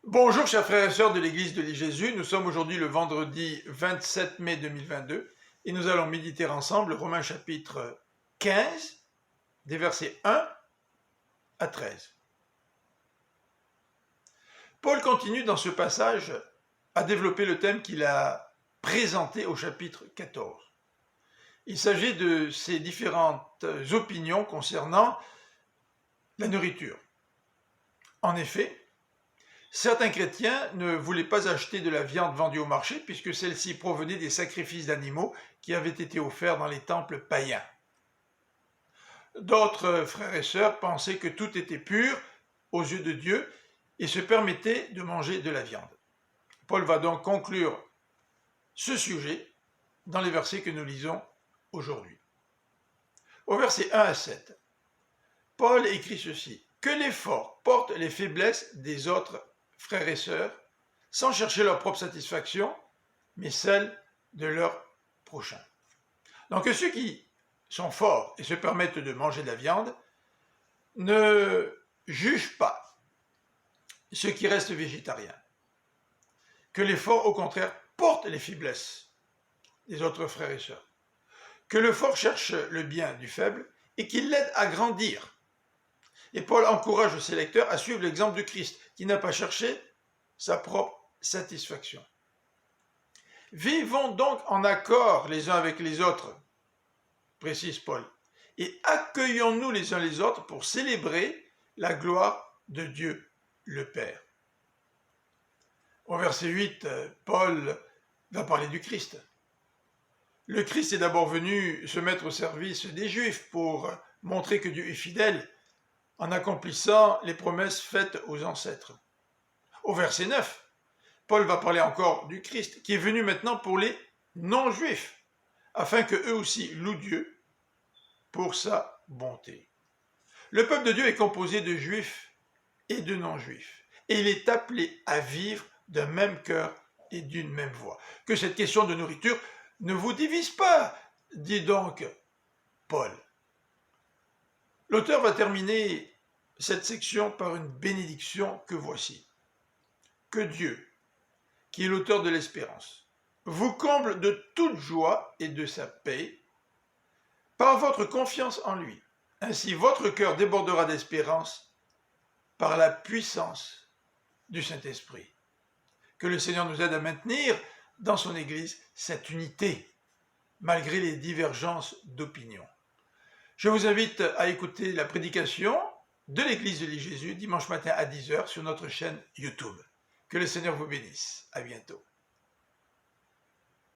Bonjour chers frères et sœurs de l'Église de Jésus, nous sommes aujourd'hui le vendredi 27 mai 2022 et nous allons méditer ensemble Romains chapitre 15, des versets 1 à 13. Paul continue dans ce passage à développer le thème qu'il a présenté au chapitre 14. Il s'agit de ses différentes opinions concernant la nourriture. En effet, certains chrétiens ne voulaient pas acheter de la viande vendue au marché puisque celle-ci provenait des sacrifices d'animaux qui avaient été offerts dans les temples païens. D'autres frères et sœurs pensaient que tout était pur aux yeux de Dieu et se permettaient de manger de la viande. Paul va donc conclure ce sujet dans les versets que nous lisons aujourd'hui. Au verset 1 à 7, Paul écrit ceci: « Que les forts portent les faiblesses des autres frères et sœurs, sans chercher leur propre satisfaction, mais celle de leur prochain. » Donc ceux qui sont forts et se permettent de manger de la viande ne jugent pas ceux qui restent végétariens. Que les forts, au contraire, portent les faiblesses des autres frères et sœurs. Que le fort cherche le bien du faible et qu'il l'aide à grandir. Et Paul encourage ses lecteurs à suivre l'exemple de Christ, qui n'a pas cherché sa propre satisfaction. Vivons donc en accord les uns avec les autres, précise Paul, et accueillons-nous les uns les autres pour célébrer la gloire de Dieu le Père. Au verset 8, Paul va parler du Christ. Le Christ est d'abord venu se mettre au service des Juifs pour montrer que Dieu est fidèle en accomplissant les promesses faites aux ancêtres. Au verset 9, Paul va parler encore du Christ, qui est venu maintenant pour les non-juifs, afin qu'eux aussi louent Dieu pour sa bonté. Le peuple de Dieu est composé de juifs et de non-juifs, et il est appelé à vivre d'un même cœur et d'une même voix. Que cette question de nourriture ne vous divise pas, dit donc Paul. L'auteur va terminer cette section par une bénédiction que voici. Que Dieu, qui est l'auteur de l'espérance, vous comble de toute joie et de sa paix par votre confiance en lui. Ainsi, votre cœur débordera d'espérance par la puissance du Saint-Esprit. Que le Seigneur nous aide à maintenir dans son Église cette unité, malgré les divergences d'opinion. Je vous invite à écouter la prédication de l'Église de Jésus dimanche matin à 10h sur notre chaîne YouTube. Que le Seigneur vous bénisse. À bientôt.